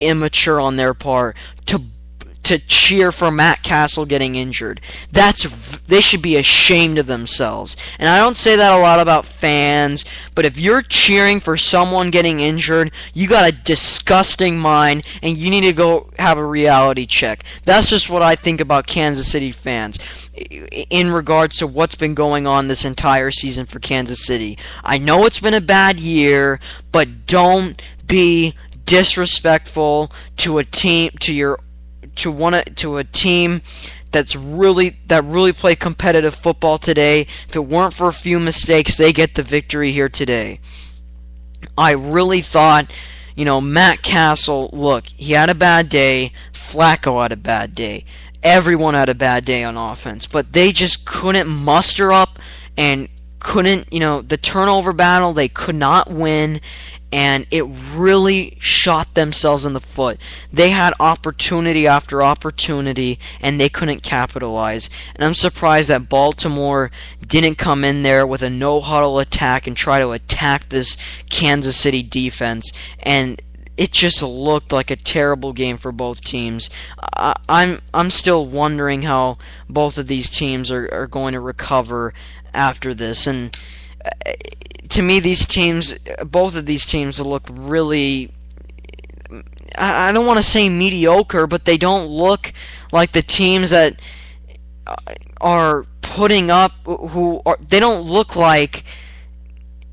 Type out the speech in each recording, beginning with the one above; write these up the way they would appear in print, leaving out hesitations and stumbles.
immature on their part to cheer for Matt Castle getting injured. They should be ashamed of themselves. And I don't say that a lot about fans, but if you're cheering for someone getting injured, you got a disgusting mind, and you need to go have a reality check. That's just what I think about Kansas City fans in regards to what's been going on this entire season for Kansas City. I know it's been a bad year, but don't be disrespectful to a team, to a team that really played competitive football today. If it weren't for a few mistakes, they get the victory here today. I really thought, Matt Castle, look, he had a bad day. Flacco had a bad day. Everyone had a bad day on offense, but they just couldn't muster up and couldn't, the turnover battle, they could not win. And it really shot themselves in the foot. They had opportunity after opportunity, and they couldn't capitalize. And I'm surprised that Baltimore didn't come in there with a no-huddle attack and try to attack this Kansas City defense. And it just looked like a terrible game for both teams. I'm still wondering how both of these teams are going to recover after this. And to me, both of these teams look really, I don't want to say mediocre, but they don't look like the teams that are putting up, they don't look like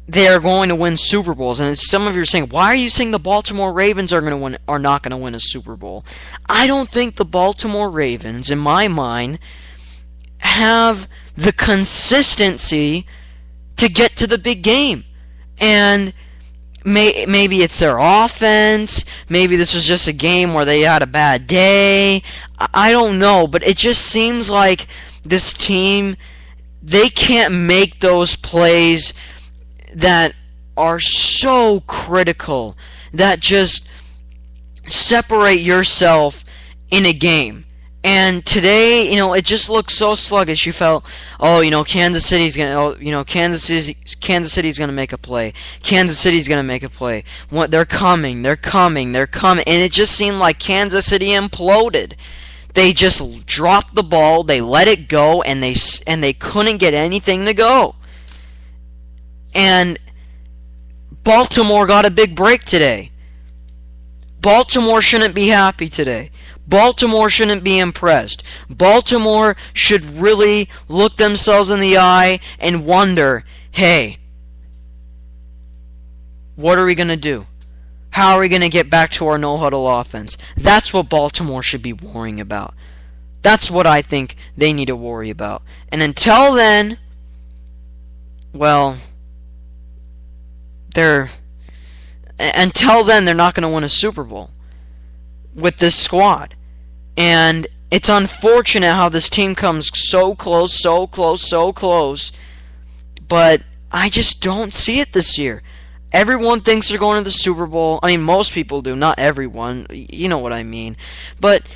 they are going to win Super Bowls. And some of you are saying, why are you saying the Baltimore Ravens are not going to win a Super Bowl? I don't think the Baltimore Ravens, in my mind, have the consistency to get to the big game. And maybe it's their offense, maybe this was just a game where they had a bad day, I don't know, but it just seems like this team, they can't make those plays that are so critical, that just separate yourself in a game. And today, it just looked so sluggish. You felt, Kansas City's gonna make a play. Kansas City's gonna make a play. They're coming, and it just seemed like Kansas City imploded. They just dropped the ball, they let it go, and they couldn't get anything to go. And Baltimore got a big break today. Baltimore shouldn't be happy today. Baltimore shouldn't be impressed. Baltimore should really look themselves in the eye and wonder, hey, what are we going to do? How are we going to get back to our no-huddle offense? That's what Baltimore should be worrying about. That's what I think they need to worry about. And until then, well, they're not going to win a Super Bowl with this squad. And it's unfortunate how this team comes so close, but I just don't see it this year. Everyone thinks they're going to the Super Bowl. I mean, most people do, not everyone. You know what I mean. But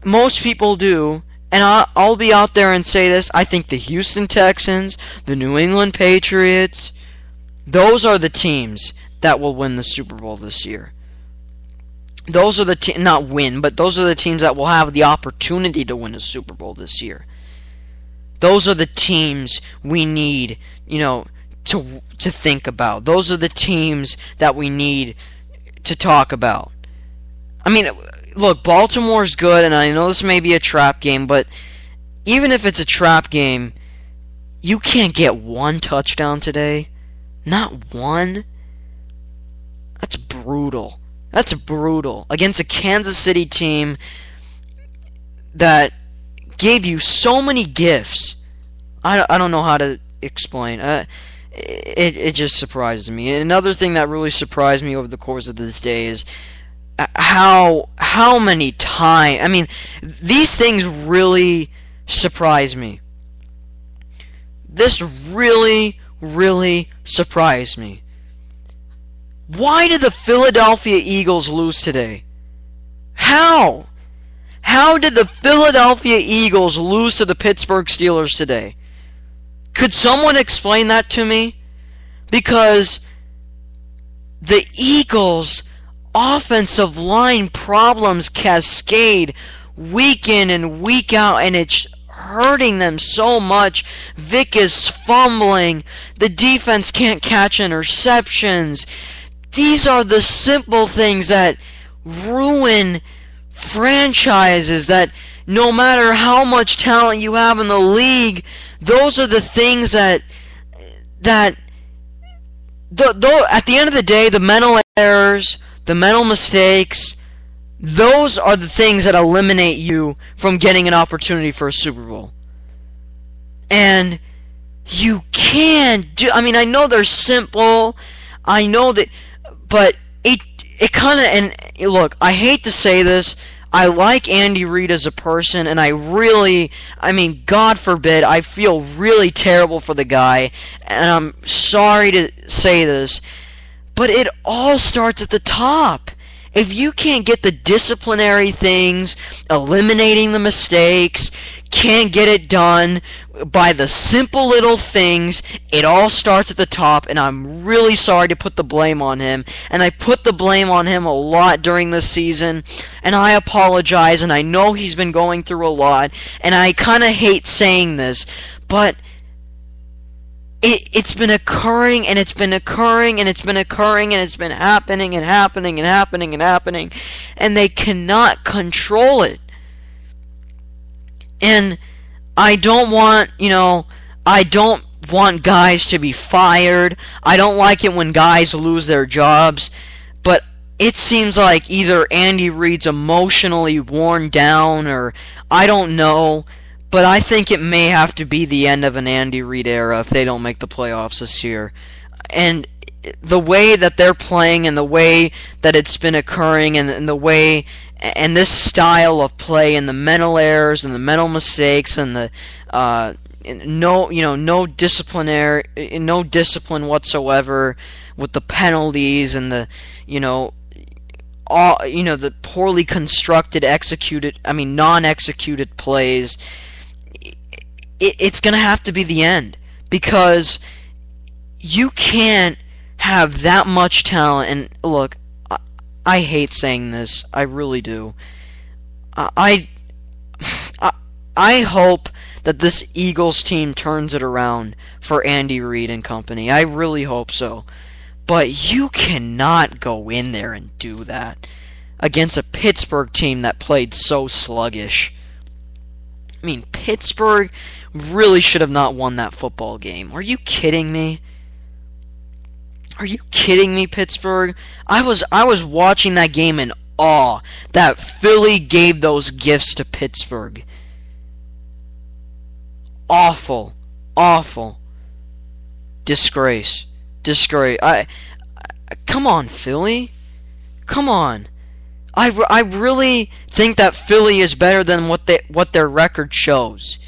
most people do, and I'll be out there and say this. I think the Houston Texans, the New England Patriots, those are the teams that will win the Super Bowl this year. Those are the not win, but those are the teams that will have the opportunity to win a Super Bowl this year. Those are the teams we need, to think about. Those are the teams that we need to talk about. I mean, look, Baltimore's good, and I know this may be a trap game, but even if it's a trap game, you can't get one touchdown today. Not one. That's brutal. That's brutal. Against a Kansas City team that gave you so many gifts. I don't know how to explain. It just surprises me. And another thing that really surprised me over the course of this day is how many times. I mean, these things really surprise me. This really surprised me. Why did the Philadelphia Eagles lose today? How? How did the Philadelphia Eagles lose to the Pittsburgh Steelers today? Could someone explain that to me? Because the Eagles offensive line problems cascade week in and week out, and it's hurting them so much. Vic is fumbling. The defense can't catch interceptions. These are the simple things that ruin franchises, that no matter how much talent you have in the league, those are the things that at the end of the day, the mental errors, the mental mistakes, those are the things that eliminate you from getting an opportunity for a Super Bowl. And you can't do... I mean, I know they're simple. I know that... But it kind of... And look, I hate to say this. I like Andy Reid as a person, and I mean, God forbid, I feel really terrible for the guy, and I'm sorry to say this, but it all starts at the top. If you can't get the disciplinary things, eliminating the mistakes, can't get it done by the simple little things, it all starts at the top, and I'm really sorry to put the blame on him. And I put the blame on him a lot during this season, and I apologize, and I know he's been going through a lot, and I kind of hate saying this, but it's been occurring, and it's been occurring, and it's been occurring, and it's been happening, and happening, and happening, and happening, and they cannot control it. And I don't want, I don't want guys to be fired. I don't like it when guys lose their jobs, but it seems like either Andy Reid's emotionally worn down, or I don't know. But I think it may have to be the end of an Andy Reid era if they don't make the playoffs this year. And the way that they're playing, and the way that it's been occurring, and the way, and this style of play, and the mental errors and the mental mistakes, and the no discipline whatsoever with the penalties, and the the poorly constructed non-executed plays. It's going to have to be the end, because you can't have that much talent. And look, I hate saying this. I really do. I hope that this Eagles team turns it around for Andy Reid and company. I really hope so. But you cannot go in there and do that against a Pittsburgh team that played so sluggish. I mean, Pittsburgh really should have not won that football game. Are you kidding me? Are you kidding me, Pittsburgh? I was watching that game in awe that Philly gave those gifts to Pittsburgh. Awful. Awful. Disgrace. Come on, Philly. Come on. I really think that Philly is better than what their record shows.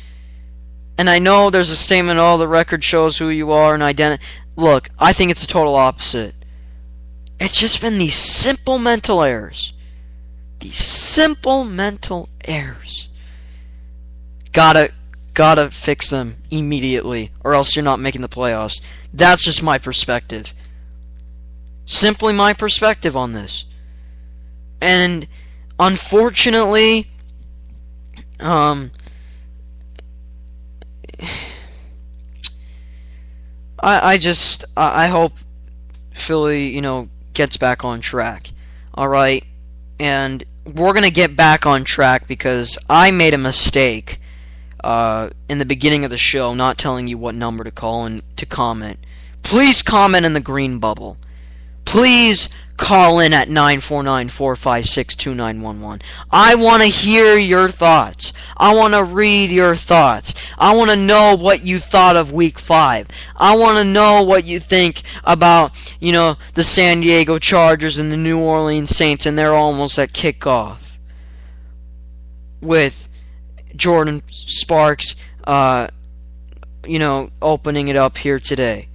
And I know there's a statement, the record shows who you are and identity. Look, I think it's the total opposite. It's just been these simple mental errors. These simple mental errors. Gotta fix them immediately, or else you're not making the playoffs. That's just my perspective. Simply my perspective on this. And unfortunately, I hope Philly, gets back on track. Alright? And we're going to get back on track because I made a mistake in the beginning of the show, not telling you what number to call and to comment. Please comment in the green bubble. Please call in at 949-456-2911. I want to hear your thoughts. I want to read your thoughts. I want to know what you thought of Week 5. I want to know what you think about, the San Diego Chargers and the New Orleans Saints, and they're almost at kickoff with Jordan Sparks, opening it up here today.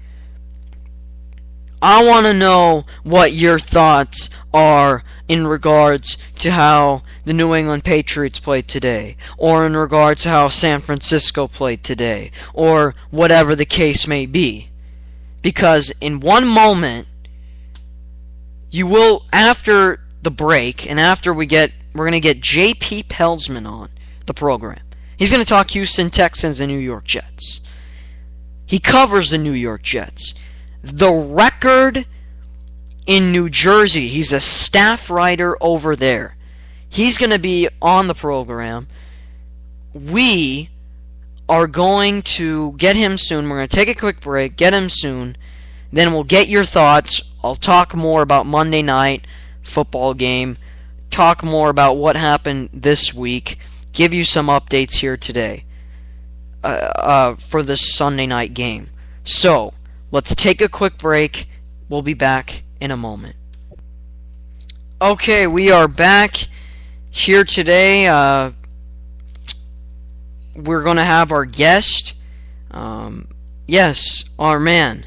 I want to know what your thoughts are in regards to how the New England Patriots played today, or in regards to how San Francisco played today, or whatever the case may be. Because in one moment, you will, after the break, and after we're going to get J.P. Pelsman on the program. He's going to talk Houston Texans and New York Jets. He covers the New York Jets. The Record in New Jersey. He's a staff writer over there. He's going to be on the program. We are going to get him soon. We're going to take a quick break, get him soon. Then we'll get your thoughts. I'll talk more about Monday night football game. Talk more about what happened this week. Give you some updates here today for this Sunday night game. So, let's take a quick break. We'll be back in a moment. Okay, we are back here today. We're going to have our guest. Yes, our man.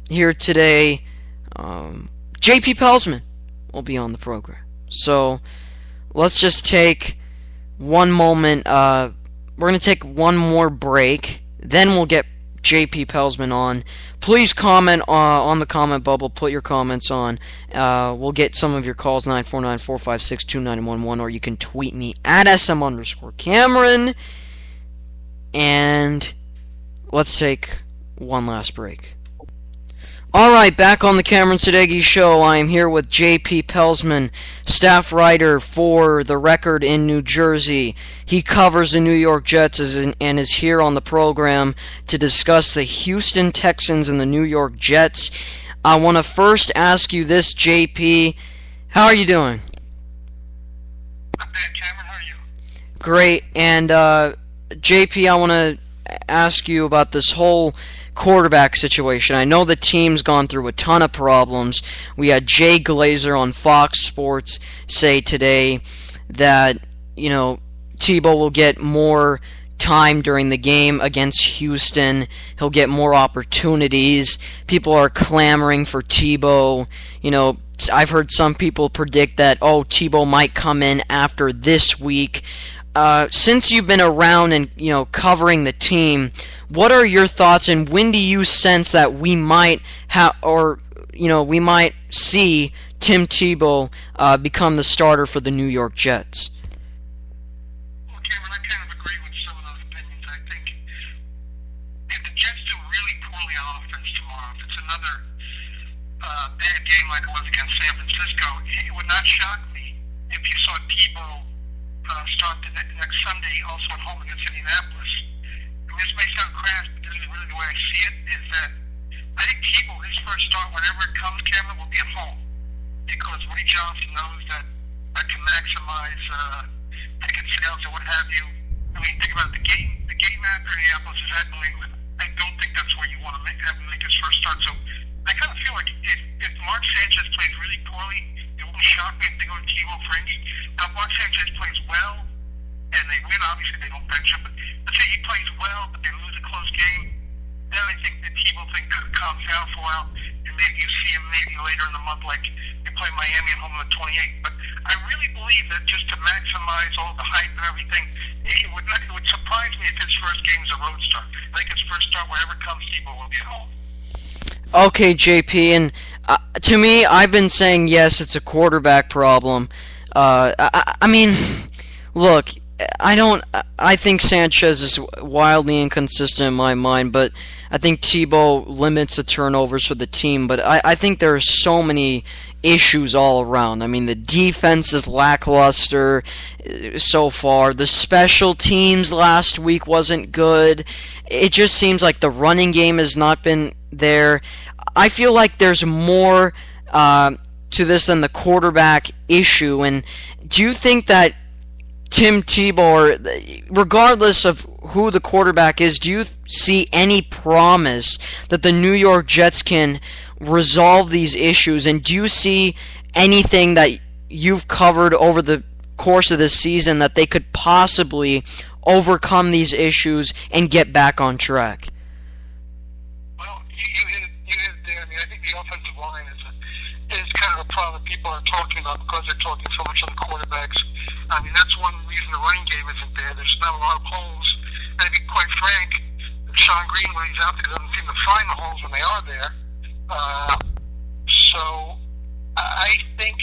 Here today, J.P. Pelsman will be on the program. So, let's just take one moment. We're going to take one more break. Then we'll get J.P. Pelsman on. Please comment on the comment bubble. Put your comments on. We'll get some of your calls, 949-456-2911, or you can tweet me at SM_Cameron. And let's take one last break. Alright, back on the Cameron Sadeghi Show. I am here with J.P. Pelsman, staff writer for The Record in New Jersey. He covers the New York Jets and is here on the program to discuss the Houston Texans and the New York Jets. I want to first ask you this, J.P. How are you doing? Not bad, Cameron. How are you? Great. And, J.P., I want to ask you about this whole quarterback situation. I know the team's gone through a ton of problems. We had Jay Glazer on Fox Sports say today that, Tebow will get more time during the game against Houston. He'll get more opportunities. People are clamoring for Tebow. I've heard some people predict that, Tebow might come in after this week. Since you've been around and, covering the team, what are your thoughts, and when do you sense that we might we might see Tim Tebow become the starter for the New York Jets? Well, Cameron, I kind of agree with some of those opinions. I think if the Jets do really poorly on offense tomorrow, if it's another bad game like it was against San Francisco, it would not shock me if you saw Tebow start the next Sunday also at home against Indianapolis. This may sound crass, but this is really the way I see it, is that I think Tebow, his first start, whenever it comes, Cameron, will be at home. Because Woody Johnson knows that can maximize ticket sales or what have you. I mean, think about it, the game after Indianapolis is at New England. I don't think that's where you want to have him make his first start. So I kind of feel like if Mark Sanchez plays really poorly, it won't shock me if they go to Tebow for Indy. Now, if Mark Sanchez plays well, and they win, obviously they don't bench him, but let's say he plays well, but they lose a close game, then I think the Tebow thing could calm down for a while, and maybe you see him maybe later in the month, like they play Miami at home on the 28th. But I really believe that just to maximize all the hype and everything, it would surprise me if his first game is a road start. I think his first start, wherever it comes, Tebow will be at home. Okay, JP, and to me, I've been saying yes, it's a quarterback problem. I mean, look, I think Sanchez is wildly inconsistent in my mind, but I think Tebow limits the turnovers for the team. But I think there are so many issues all around. I mean, the defense is lackluster so far. The special teams last week wasn't good. It just seems like the running game has not been there. I feel like there's more to this than the quarterback issue. And do you think that Tim Tebow, or regardless of who the quarterback is, do you see any promise that the New York Jets can resolve these issues? And do you see anything that you've covered over the course of this season that they could possibly overcome these issues and get back on track? Well, you hit it there. I mean, I think the offensive line is kind of a problem that people are talking about because they're talking so much on the quarterbacks. I mean, that's one reason the running game isn't there. There's not a lot of holes. And to be quite frank, Sean Green, when he's out there, doesn't seem to find the holes when they are there. So I think